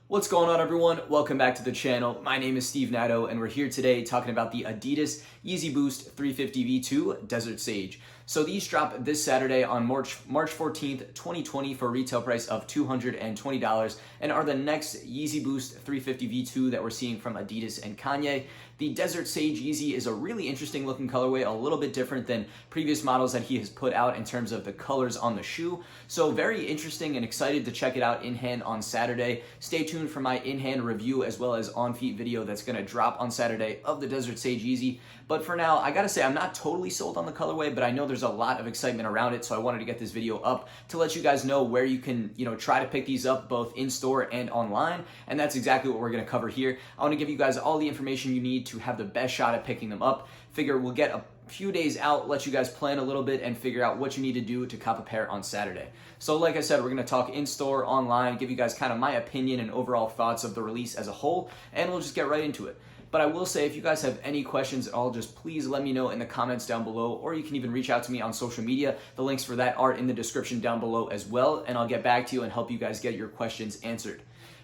What's going on, everyone? Welcome back to the channel. My name is Steve Nato, and we're here today talking about the Adidas Yeezy Boost 350 V2 Desert Sage. So these drop this Saturday on March 14th, 2020 for a retail price of $220 and are the next Yeezy Boost 350 V2 that we're seeing from Adidas and Kanye. The Desert Sage Yeezy is a really interesting looking colorway, a little bit different than previous models that he has put out in terms of the colors on the shoe. So very interesting and excited to check it out in hand on Saturday. Stay tuned for my in-hand review as well as on-feet video that's going to drop on Saturday of the Desert Sage Yeezy. But for now, I gotta say, I'm not totally sold on the colorway, but I know there's a lot of excitement around it, so I wanted to get this video up to let you guys know where you can, try to pick these up both in-store and online, and that's exactly what we're gonna cover here. I wanna give you guys all the information you need to have the best shot at picking them up. Figure we'll get a few days out, let you guys plan a little bit and figure out what you need to do to cop a pair on Saturday. So like I said, we're going to talk in-store, online, give you guys kind of my opinion and overall thoughts of the release as a whole, and we'll just get right into it. But I will say, if you guys have any questions at all, just please let me know in the comments down below, or you can even reach out to me on social media. The links for that are in the description down below as well, and I'll get back to you and help you guys get your questions answered.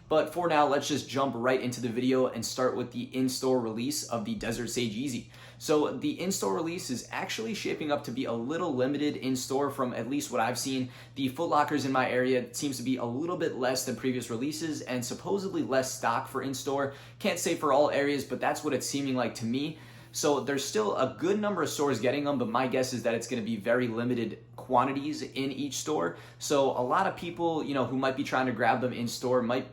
But for now, let's just jump right into the video and start with the in-store release of the Desert Sage Yeezy. So the in-store release is actually shaping up to be a little limited in-store from at least what I've seen. The Foot Lockers in my area seems to be a little bit less than previous releases and supposedly less stock for in-store. Can't say for all areas, but that's what it's seeming like to me. So there's still a good number of stores getting them, but my guess is that it's going to be very limited quantities in each store. So a lot of people, who might be trying to grab them in store might,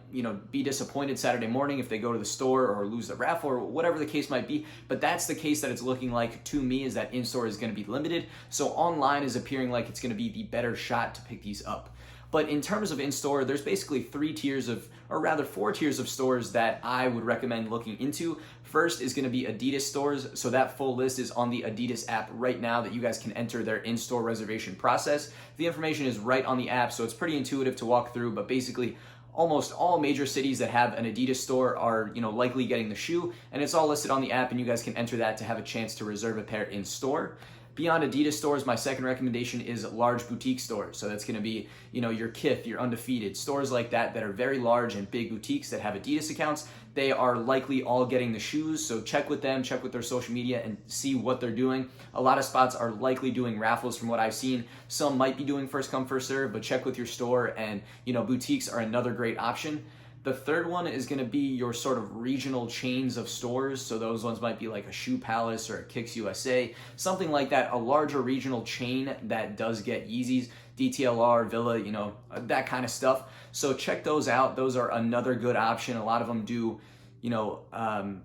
be disappointed Saturday morning if they go to the store or lose the raffle or whatever the case might be. But that's the case that it's looking like to me, is that in-store is going to be limited. So online is appearing like it's going to be the better shot to pick these up. But in terms of in-store, there's basically four tiers of stores that I would recommend looking into. First is going to be Adidas stores. So that full list is on the Adidas app right now that you guys can enter their in-store reservation process. The information is right on the app, so it's pretty intuitive to walk through, but basically almost all major cities that have an Adidas store are, likely getting the shoe, and it's all listed on the app, and you guys can enter that to have a chance to reserve a pair in store. Beyond Adidas stores, my second recommendation is large boutique stores. So that's going to be, your Kith, your Undefeated, stores like that are very large and big boutiques that have Adidas accounts. They are likely all getting the shoes, so check with them, check with their social media and see what they're doing. A lot of spots are likely doing raffles from what I've seen. Some might be doing first come, first serve, but check with your store, and, boutiques are another great option. The third one is going to be your sort of regional chains of stores. So those ones might be like a Shoe Palace or a Kicks USA, something like that, a larger regional chain that does get Yeezys, DTLR, Villa, that kind of stuff. So check those out. Those are another good option. A lot of them do,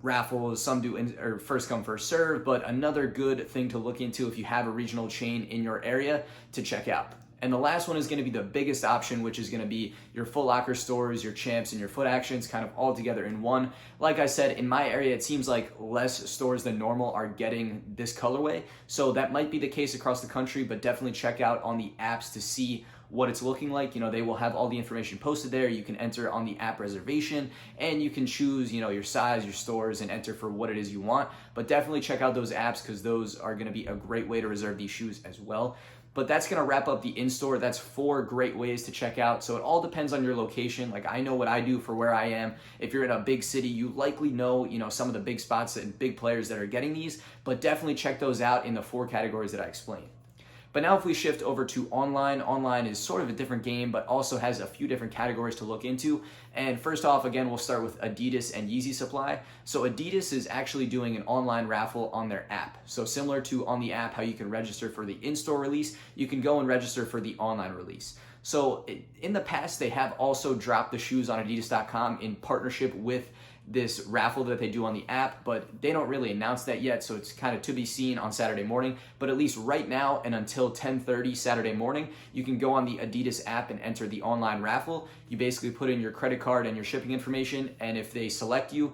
raffles, some do or first come, first serve, but another good thing to look into if you have a regional chain in your area to check out. And the last one is going to be the biggest option, which is going to be your Foot Locker stores, your Champs, and your Foot Actions kind of all together in one. Like I said, in my area, it seems like less stores than normal are getting this colorway. So that might be the case across the country, but definitely check out on the apps to see what it's looking like. They will have all the information posted there. You can enter on the app reservation and you can choose, your size, your stores, and enter for what it is you want. But definitely check out those apps, because those are going to be a great way to reserve these shoes as well. But that's going to wrap up the in-store. That's 4 great ways to check out. So it all depends on your location. Like, I know what I do for where I am. If you're in a big city, you likely know, some of the big spots and big players that are getting these, but definitely check those out in the 4 categories that I explained. But now if we shift over to online is sort of a different game, but also has a few different categories to look into. And first off, again, we'll start with Adidas and Yeezy Supply. So Adidas is actually doing an online raffle on their app. So similar to on the app, how you can register for the in-store release, you can go and register for the online release. So in the past, they have also dropped the shoes on Adidas.com in partnership with this raffle that they do on the app, but they don't really announce that yet, so it's kind of to be seen on Saturday morning. But at least right now and until 10:30 Saturday morning, you can go on the Adidas app and enter the online raffle. You basically put in your credit card and your shipping information, and if they select you,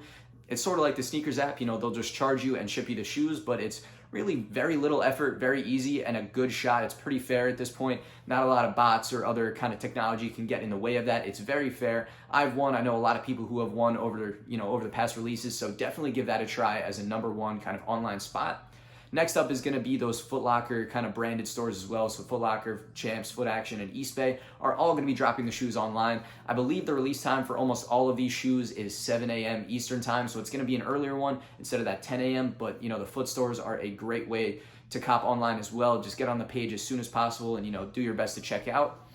it's sort of like the sneakers app, they'll just charge you and ship you the shoes, but it's really very little effort, very easy, and a good shot. It's pretty fair at this point. Not a lot of bots or other kind of technology can get in the way of that. It's very fair. I've won. I know a lot of people who have won over the past releases, so definitely give that a try as a number one kind of online spot. Next up is going to be those Foot Locker kind of branded stores as well. So Foot Locker, Champs, Foot Action, and East Bay are all going to be dropping the shoes online. I believe the release time for almost all of these shoes is 7 a.m. Eastern time, so it's going to be an earlier one instead of that 10 a.m. But the foot stores are a great way to cop online as well. Just get on the page as soon as possible and do your best to check out.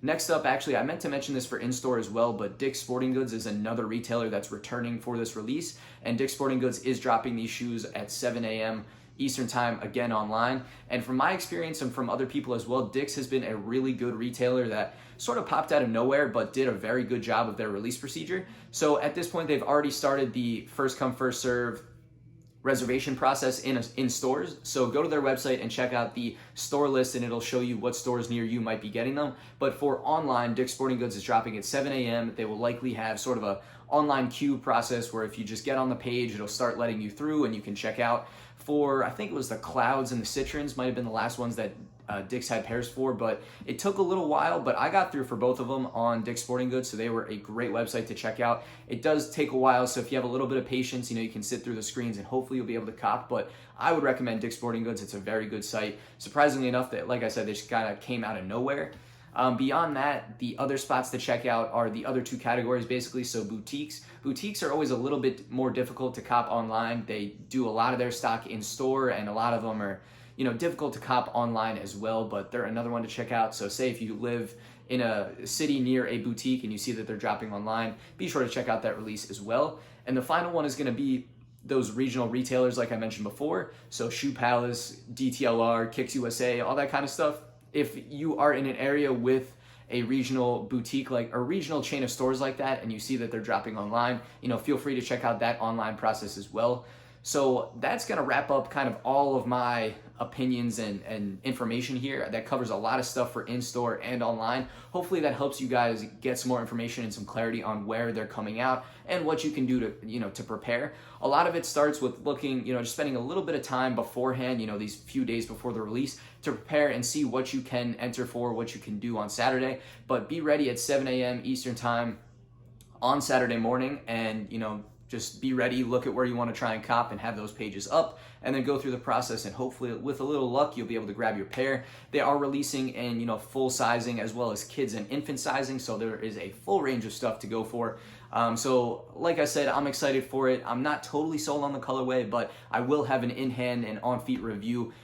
Next up, actually, I meant to mention this for in-store as well, but Dick's Sporting Goods is another retailer that's returning for this release, and Dick's Sporting Goods is dropping these shoes at 7 a.m. Eastern time, again online. And from my experience and from other people as well, Dick's has been a really good retailer that sort of popped out of nowhere but did a very good job of their release procedure. So at this point, they've already started the first come, first serve reservation process in stores. So go to their website and check out the store list, and it'll show you what stores near you might be getting them. But for online, Dick's Sporting Goods is dropping at 7 a.m. They will likely have sort of a online queue process where if you just get on the page, it'll start letting you through and you can check out. For, I think it was the Clouds and the Citrons might have been the last ones that Dick's had pairs for, but it took a little while, but I got through for both of them on Dick's Sporting Goods, so they were a great website to check out. It does take a while, so if you have a little bit of patience, you can sit through the screens and hopefully you'll be able to cop, but I would recommend Dick's Sporting Goods. It's a very good site. Surprisingly enough, that, like I said, they just kind of came out of nowhere. Beyond that, the other spots to check out are the other two categories, basically. So boutiques. Boutiques are always a little bit more difficult to cop online. They do a lot of their stock in store, and a lot of them are, difficult to cop online as well, but they're another one to check out. So say if you live in a city near a boutique and you see that they're dropping online, be sure to check out that release as well. And the final one is going to be those regional retailers like I mentioned before. So Shoe Palace, DTLR, Kicks USA, all that kind of stuff. If you are in an area with a regional boutique or regional chain of stores like that and you see that they're dropping online, feel free to check out that online process as well. So that's going to wrap up kind of all of my opinions and information here. That covers a lot of stuff for in-store and online. Hopefully that helps you guys get some more information and some clarity on where they're coming out and what you can do to, to prepare. A lot of it starts with looking, just spending a little bit of time beforehand, these few days before the release to prepare and see what you can enter for, what you can do on Saturday. But be ready at 7 a.m. Eastern time on Saturday morning and, just be ready, look at where you want to try and cop and have those pages up, and then go through the process, and hopefully with a little luck, you'll be able to grab your pair. They are releasing in, full sizing as well as kids and infant sizing, so there is a full range of stuff to go for. So like I said, I'm excited for it. I'm not totally sold on the colorway, but I will have an in-hand and on-feet review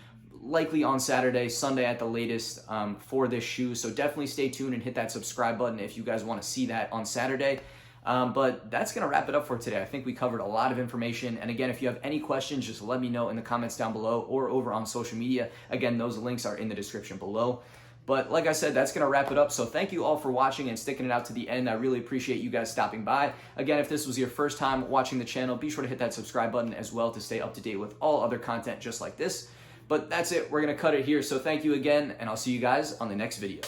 likely on Saturday, Sunday at the latest for this shoe. So definitely stay tuned and hit that subscribe button if you guys want to see that on Saturday. But that's going to wrap it up for today. I think we covered a lot of information. And again, if you have any questions, just let me know in the comments down below or over on social media. Again, those links are in the description below. But like I said, that's going to wrap it up. So thank you all for watching and sticking it out to the end. I really appreciate you guys stopping by. Again, if this was your first time watching the channel, be sure to hit that subscribe button as well to stay up to date with all other content just like this. But that's it. We're going to cut it here. So thank you again, and I'll see you guys on the next video.